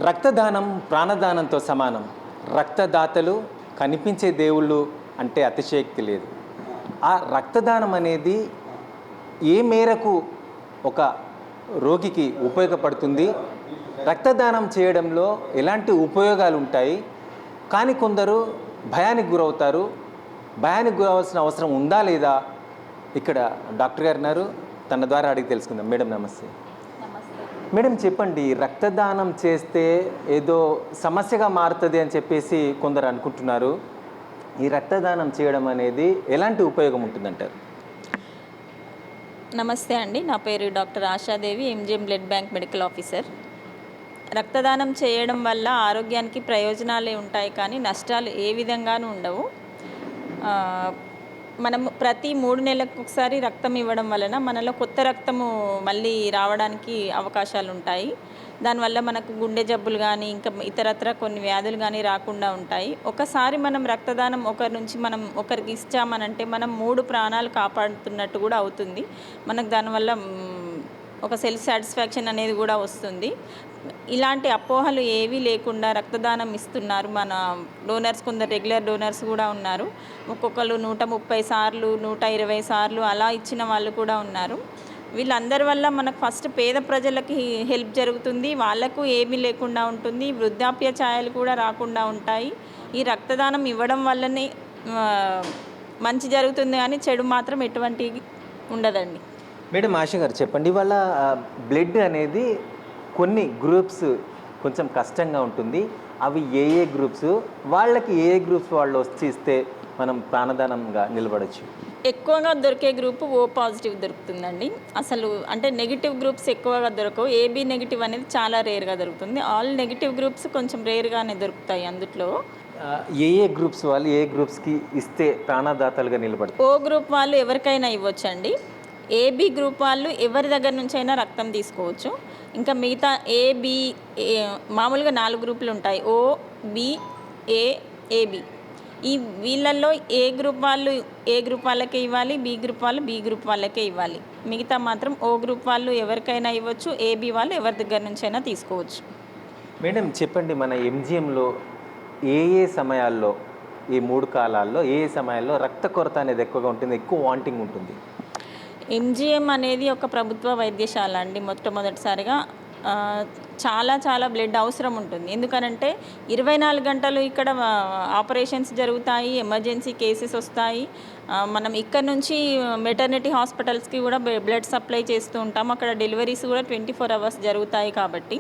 రక్తదానం ప్రాణదానంతో సమానం. రక్తదాతలు కనిపించే దేవుళ్ళు అంటే అతిశయోక్తి లేదు. ఆ రక్తదానం అనేది ఏ మేరకు ఒక రోగికి ఉపయోగపడుతుంది, రక్తదానం చేయడంలో ఎలాంటి ఉపయోగాలు ఉంటాయి, కానీ కొందరు భయానికి గురవుతారు. భయానికి గురవలసిన అవసరం ఉందా లేదా, ఇక్కడ డాక్టర్ గారు ఉన్నారు, తన ద్వారా అడిగి తెలుసుకుందాం. మేడం నమస్తే. మేడం చెప్పండి, రక్తదానం చేస్తే ఏదో సమస్యగా మారుతుంది అని చెప్పేసి కొందరు అనుకుంటున్నారు. ఈ రక్తదానం చేయడం అనేది ఎలాంటి ఉపయోగం ఉంటుందంటారు? నమస్తే అండి, నా పేరు doctor Asha Devi, MGM blood bank medical officer. రక్తదానం చేయడం వల్ల ఆరోగ్యానికి ప్రయోజనాలే ఉంటాయి, కానీ నష్టాలు ఏ విధంగానూ ఉండవు. మనం ప్రతి 3 నెలలకు ఒకసారి రక్తం ఇవ్వడం వలన మనలో కొత్త రక్తము మళ్ళీ రావడానికి అవకాశాలు ఉంటాయి. దానివల్ల మనకు గుండె జబ్బులు కానీ ఇంకా ఇతరత్ర కొన్ని వ్యాధులు కానీ రాకుండా ఉంటాయి. ఒకసారి మనం రక్తదానం ఒకరి నుంచి మనం ఒకరికి ఇచ్చామనంటే మనం 3 ప్రాణాలు కాపాడుతున్నట్టు కూడా అవుతుంది. మనకు దానివల్ల ఒక సెల్ఫ్ సాటిస్ఫాక్షన్ అనేది కూడా వస్తుంది. ఇలాంటి అపోహలు ఏవీ లేకుండా రక్తదానం ఇస్తున్నారు మన డోనర్స్. కొందరు రెగ్యులర్ డోనర్స్ కూడా ఉన్నారు. ఒక్కొక్కరు 130 సార్లు 120 సార్లు అలా ఇచ్చిన వాళ్ళు కూడా ఉన్నారు. వీళ్ళందరి వల్ల మనకు ఫస్ట్ పేద ప్రజలకి హెల్ప్ జరుగుతుంది, వాళ్ళకు ఏమీ లేకుండా ఉంటుంది, వృద్ధాప్య ఛాయలు కూడా రాకుండా ఉంటాయి. ఈ రక్తదానం ఇవ్వడం వల్లనే మంచి జరుగుతుంది, కానీ చెడు మాత్రం ఎటువంటి ఉండదండి. మేడం ఆశ గారు చెప్పండి, ఇవాళ బ్లడ్ అనేది కొన్ని గ్రూప్స్ కొంచెం కష్టంగా ఉంటుంది. అవి ఏ గ్రూప్స్, వాళ్ళకి ఏ గ్రూప్స్ వాళ్ళు వచ్చి ఇస్తే మనం ప్రాణదానంగా నిలబడచ్చు? ఎక్కువగా దొరికే గ్రూప్ ఓ పాజిటివ్ దొరుకుతుందండి. అసలు అంటే నెగిటివ్ గ్రూప్స్ ఎక్కువగా దొరకవు. ఏబీ నెగిటివ్ అనేది చాలా రేర్గా దొరుకుతుంది. ఆల్ నెగిటివ్ గ్రూప్స్ కొంచెం రేర్గానే దొరుకుతాయి. అందులో ఏ గ్రూప్స్ వాళ్ళు ఏ గ్రూప్స్కి ఇస్తే ప్రాణదాతలుగా నిలబడతారు? ఓ గ్రూప్ వాళ్ళు ఎవరికైనా ఇవ్వచ్చండి. ఏబీ గ్రూప్ వాళ్ళు ఎవరి దగ్గర నుంచి అయినా రక్తం తీసుకోవచ్చు. ఇంకా మిగతా ఏబి మామూలుగా 4 గ్రూపులు ఉంటాయి: ఓ, బి, ఏ, ఏబి. ఈ వీళ్ళల్లో ఏ గ్రూప్ వాళ్ళు ఏ గ్రూప్ వాళ్ళకే ఇవ్వాలి, బి గ్రూప్ వాళ్ళు బి గ్రూప్ వాళ్ళకే ఇవ్వాలి. మిగతా మాత్రం ఓ గ్రూప్ వాళ్ళు ఎవరికైనా ఇవ్వచ్చు, ఏబి వాళ్ళు ఎవరి దగ్గర నుంచి అయినా తీసుకోవచ్చు. మేడం చెప్పండి, మన ఎంజిఎంలో ఏ సమయాల్లో, ఈ 3 కాలాల్లో ఏ సమయాల్లో రక్త కొరత అనేది ఎక్కువగా ఉంటుంది, ఎక్కువ వాంటింగ్ ఉంటుంది? ఎంజిఎం అనేది ఒక ప్రభుత్వ వైద్యశాల అండి. మొట్టమొదటిసారిగా చాలా బ్లడ్ అవసరం ఉంటుంది. ఎందుకనంటే 24 గంటలు ఇక్కడ ఆపరేషన్స్ జరుగుతాయి, ఎమర్జెన్సీ కేసెస్ వస్తాయి. మనం ఇక్కడ నుంచి మెటర్నిటీ హాస్పిటల్స్కి కూడా బ్లడ్ సప్లై చేస్తూ ఉంటాం. అక్కడ డెలివరీస్ కూడా 24 అవర్స్ జరుగుతాయి. కాబట్టి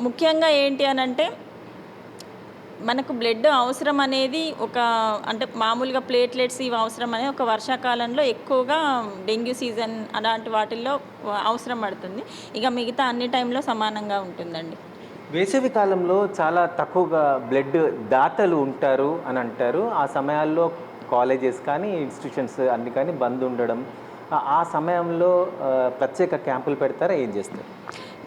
ముఖ్యంగా ఏంటి అనంటే మనకు బ్లడ్ అవసరం అనేది అంటే మామూలుగా ప్లేట్లెట్స్ ఇవి అవసరం అనేది ఒక వర్షాకాలంలో ఎక్కువగా డెంగ్యూ సీజన్ అలాంటి వాటిల్లో అవసరం పడుతుంది. ఇక మిగతా అన్ని టైంలో సమానంగా ఉంటుందండి. వేసవి కాలంలో చాలా తక్కువగా బ్లడ్ దాతలు ఉంటారు అని అంటారు. ఆ సమయాల్లో కాలేజెస్ కానీ ఇన్స్టిట్యూషన్స్ అన్ని కానీ బంద్ ఉండడం, ఆ సమయంలో ప్రత్యేక క్యాంపులు పెడతారా, ఏం చేస్తారు?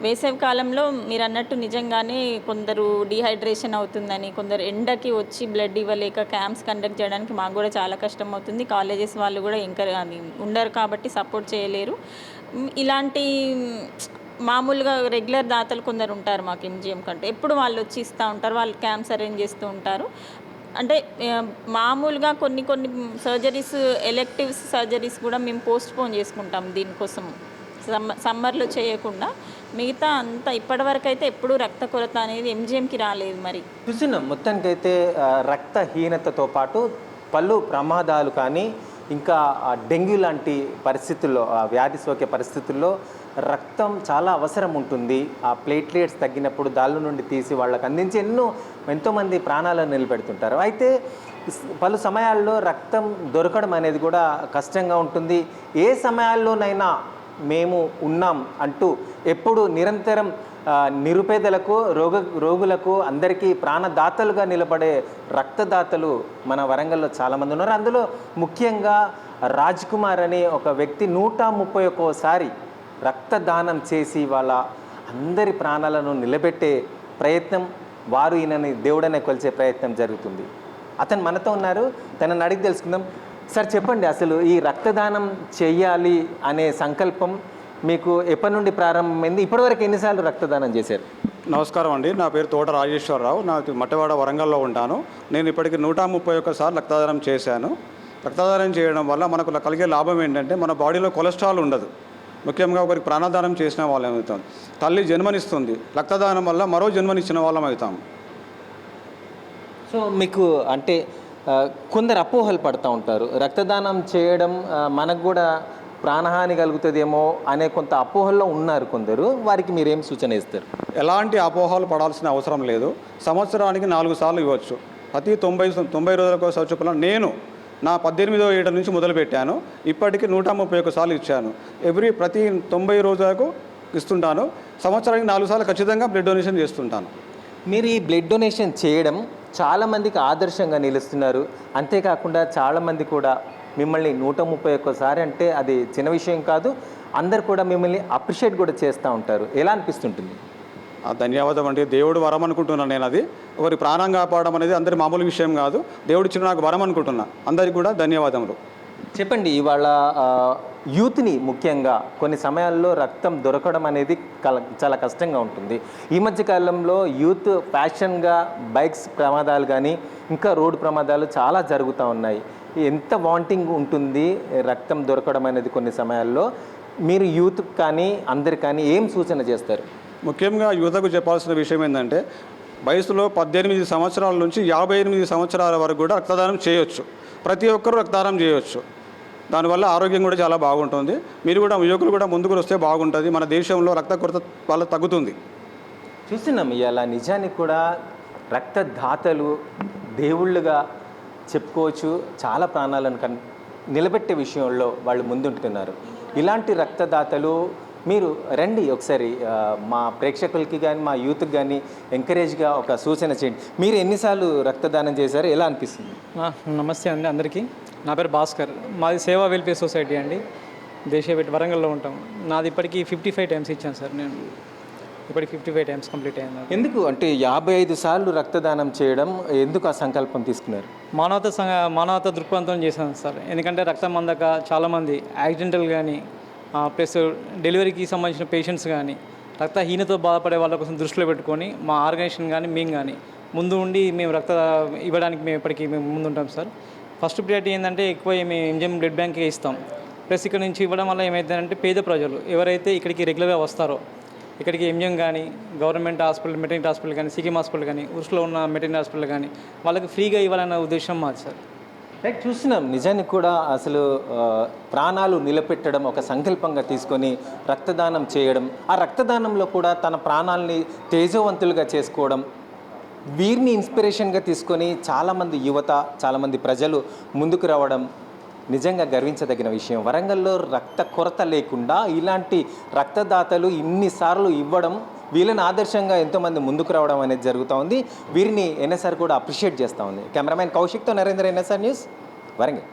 వేసవి కాలంలో మీరు అన్నట్టు నిజంగానే కొందరు డీహైడ్రేషన్ అవుతుందని, కొందరు ఎండకి వచ్చి బ్లడ్ ఇవ్వలేక క్యాంప్స్ కండక్ట్ చేయడానికి మాకు కూడా చాలా కష్టం అవుతుంది. కాలేజెస్ వాళ్ళు కూడా అది ఉండరు కాబట్టి సపోర్ట్ చేయలేరు. ఇలాంటి మామూలుగా రెగ్యులర్ దాతలు కొందరు ఉంటారు మాకు ఎంజిఎం కంటే, ఎప్పుడు వాళ్ళు వచ్చి ఇస్తూ ఉంటారు, వాళ్ళు క్యాంప్స్ అరేంజ్ చేస్తూ ఉంటారు. అంటే మామూలుగా కొన్ని సర్జరీస్, ఎలెక్టివ్స్ సర్జరీస్ కూడా మేము పోస్ట్పోన్ చేసుకుంటాం దీనికోసం. సమ్మర్లో చేయకుండా మిగతా అంతా ఇప్పటివరకు అయితే ఎప్పుడూ రక్త కొరత అనేది ఎంజిఎంకి రాలేదు. మరి చూస్తున్నాం మొత్తానికైతే రక్తహీనతతో పాటు పలు ప్రమాదాలు కానీ ఇంకా డెంగ్యూ లాంటి పరిస్థితుల్లో, వ్యాధి సోకే పరిస్థితుల్లో రక్తం చాలా అవసరం ఉంటుంది. ఆ ప్లేట్లెట్స్ తగ్గినప్పుడు దాళ్ళ నుండి తీసి వాళ్ళకి అందించి ఎంతోమంది ప్రాణాలను నిలబెడుతుంటారు. అయితే పలు సమయాల్లో రక్తం దొరకడం అనేది కూడా కష్టంగా ఉంటుంది. ఏ సమయాల్లోనైనా మేము ఉన్నాం అంటూ ఎప్పుడు నిరంతరం నిరుపేదలకు, రోగులకు అందరికీ ప్రాణదాతలుగా నిలబడే రక్తదాతలు మన వరంగల్లో చాలామంది ఉన్నారు. అందులో ముఖ్యంగా రాజ్ కుమార్ అనే ఒక వ్యక్తి 131సారి రక్తదానం చేసి వాళ్ళ అందరి ప్రాణాలను నిలబెట్టే ప్రయత్నం, వారు ఈయనని దేవుడనే కొలిచే ప్రయత్నం జరుగుతుంది. అతను మనతో ఉన్నారు, తనని అడిగి తెలుసుకుందాం. సార్ చెప్పండి, అసలు ఈ రక్తదానం చేయాలి అనే సంకల్పం మీకు ఎప్పటి నుండి ప్రారంభమైంది? ఇప్పటివరకు ఎన్నిసార్లు రక్తదానం చేశారు? నమస్కారం అండి. నా పేరు తోట రాజేశ్వరరావు. నాకు మట్టవాడ వరంగల్లో ఉంటాను. నేను ఇప్పటికి 131 సార్లు రక్తదానం చేశాను. రక్తదానం చేయడం వల్ల మనకు కలిగే లాభం ఏంటంటే మన బాడీలో కొలెస్ట్రాల్ ఉండదు. ముఖ్యంగా ఒకరికి ప్రాణదానం చేసిన వాళ్ళం అవుతాం. తల్లి జన్మనిస్తుంది, రక్తదానం వల్ల మరో జన్మనిచ్చిన వాళ్ళం అవుతాం. సో మీకు అంటే కొందరు అపోహలు పడుతూ ఉంటారు, రక్తదానం చేయడం మనకు కూడా ప్రాణహాని కలుగుతుందేమో అనే కొంత అపోహల్లో ఉన్నారు కొందరు. వారికి మీరేం సూచన ఇస్తారు? ఎలాంటి అపోహలు పడాల్సిన అవసరం లేదు. సంవత్సరానికి 4 సార్లు ఇవ్వచ్చు. ప్రతి 90 రోజులకు చొప్పున నేను నా 18వ ఏట నుంచి మొదలుపెట్టాను. ఇప్పటికి 131 సార్లు ఇచ్చాను. ప్రతి 90 రోజులకు ఇస్తుంటాను. సంవత్సరానికి 4 సార్లు ఖచ్చితంగా బ్లడ్ డొనేషన్ చేస్తుంటాను. మీరు ఈ బ్లడ్ డొనేషన్ చేయడం చాలామందికి ఆదర్శంగా నిలుస్తున్నారు. అంతేకాకుండా చాలామంది కూడా మిమ్మల్ని 131 సారి అంటే అది చిన్న విషయం కాదు, అందరు కూడా మిమ్మల్ని అప్రిషియేట్ కూడా చేస్తూ ఉంటారు. ఎలా అనిపిస్తుంటుంది? ధన్యవాదం అండి. దేవుడు వరం అనుకుంటున్నాను నేను. అది ఒకరి ప్రాణం కాపాడడం అనేది అందరి మామూలు విషయం కాదు. దేవుడు ఇచ్చిన నాకు వరం అనుకుంటున్నా. అందరికీ కూడా ధన్యవాదములు. చెప్పండి, ఇవాళ యూత్ని ముఖ్యంగా కొన్ని సమయాల్లో రక్తం దొరకడం అనేది చాలా కష్టంగా ఉంటుంది. ఈ మధ్య కాలంలో యూత్ ఫ్యాషన్గా బైక్స్ ప్రమాదాలు కానీ ఇంకా రోడ్డు ప్రమాదాలు చాలా జరుగుతూ ఉన్నాయి. ఎంత వాంటింగ్ ఉంటుంది రక్తం దొరకడం అనేది కొన్ని సమయాల్లో. మీరు యూత్ కానీ అందరు కానీ ఏం సూచన చేస్తారు? ముఖ్యంగా యువతకు చెప్పాల్సిన విషయం ఏంటంటే వయసులో 18 సంవత్సరాల నుంచి 58 సంవత్సరాల వరకు కూడా రక్తదానం చేయొచ్చు. ప్రతి ఒక్కరూ రక్తదానం చేయొచ్చు. దానివల్ల ఆరోగ్యం కూడా చాలా బాగుంటుంది. మీరు కూడా యువకులు కూడా ముందుకు వస్తే బాగుంటుంది. మన దేశంలో రక్త కొరత వల్ల తగ్గుతుంది. చూస్తున్నాం ఇవాళ నిజానికి కూడా రక్తదాతలు దేవుళ్ళుగా చెప్పుకోవచ్చు. చాలా ప్రాణాలను నిలబెట్టే విషయంలో వాళ్ళు ముందుంటున్నారు. ఇలాంటి రక్తదాతలు మీరు రండి, ఒకసారి మా ప్రేక్షకులకి కానీ మా యూత్కి కానీ ఎంకరేజ్గా ఒక సూచన చేయండి. మీరు ఎన్నిసార్లు రక్తదానం చేశారు, ఎలా అనిపిస్తుంది? నమస్తే అండి అందరికీ. నా పేరు భాస్కర్. మాది సేవా వెల్ఫేర్ సొసైటీ అండి, దేశీయపేట వరంగల్లో ఉంటాం. నాది ఇప్పటికీ 55 టైమ్స్ ఇచ్చాను సార్. నేను ఇప్పటికి 55 టైమ్స్ కంప్లీట్ అయింది. ఎందుకు అంటే 55 సార్లు రక్తదానం చేయడం ఎందుకు ఆ సంకల్పం తీసుకున్నారు? మానవతా దృక్పథంతో చేశాను సార్. ఎందుకంటే రక్తం అందక చాలామంది యాక్సిడెంటల్ కానీ ప్లస్ డెలివరీకి సంబంధించిన పేషెంట్స్ కానీ రక్తహీనతో బాధపడే వాళ్ళ కోసం దృష్టిలో పెట్టుకొని మా ఆర్గనైజేషన్ కానీ మేము కానీ ముందు ఉండి మేము ఇవ్వడానికి మేము ఇప్పటికీ ముందుంటాం సార్. ఫస్ట్ ప్రియారిటీ ఏంటంటే ఎక్కువ మేము ఎంజిఎం బ్లడ్ బ్యాంక్కే ఇస్తాం. ప్లస్ ఇక్కడ నుంచి ఇవ్వడం వల్ల ఏమైందంటే పేద ప్రజలు ఎవరైతే ఇక్కడికి రెగ్యులర్గా వస్తారో, ఇక్కడికి ఎంజిఎం కానీ గవర్నమెంట్ హాస్పిటల్ మెటర్నిటీ హాస్పిటల్ కానీ సికిం హాస్పిటల్ కానీ ఉర్సులో ఉన్న మెటర్నిటీ హాస్పిటల్ కానీ వాళ్ళకి ఫ్రీగా ఇవ్వాలన్న ఉద్దేశం మాది సార్. రైట్, చూస్తున్నాం నిజానికి కూడా అసలు ప్రాణాలు నిలబెట్టడం ఒక సంకల్పంగా తీసుకొని రక్తదానం చేయడం, ఆ రక్తదానంలో కూడా తన ప్రాణాలని తేజవంతులుగా చేసుకోవడం, వీరిని ఇన్స్పిరేషన్గా తీసుకొని చాలామంది యువత చాలామంది ప్రజలు ముందుకు రావడం నిజంగా గర్వించదగిన విషయం. వరంగల్లో రక్త కొరత లేకుండా ఇలాంటి రక్తదాతలు ఇన్నిసార్లు ఇవ్వడం, వీళ్ళని ఆదర్శంగా ఎంతోమంది ముందుకు రావడం అనేది జరుగుతూ ఉంది. వీరిని ఎన్ఎస్ఆర్ కూడా అప్రిషియేట్ చేస్తూ ఉంది. కెమెరామ్యాన్ కౌశిక్తో నరేంద్ర, ఎన్ఎస్ఆర్ న్యూస్, వరంగల్.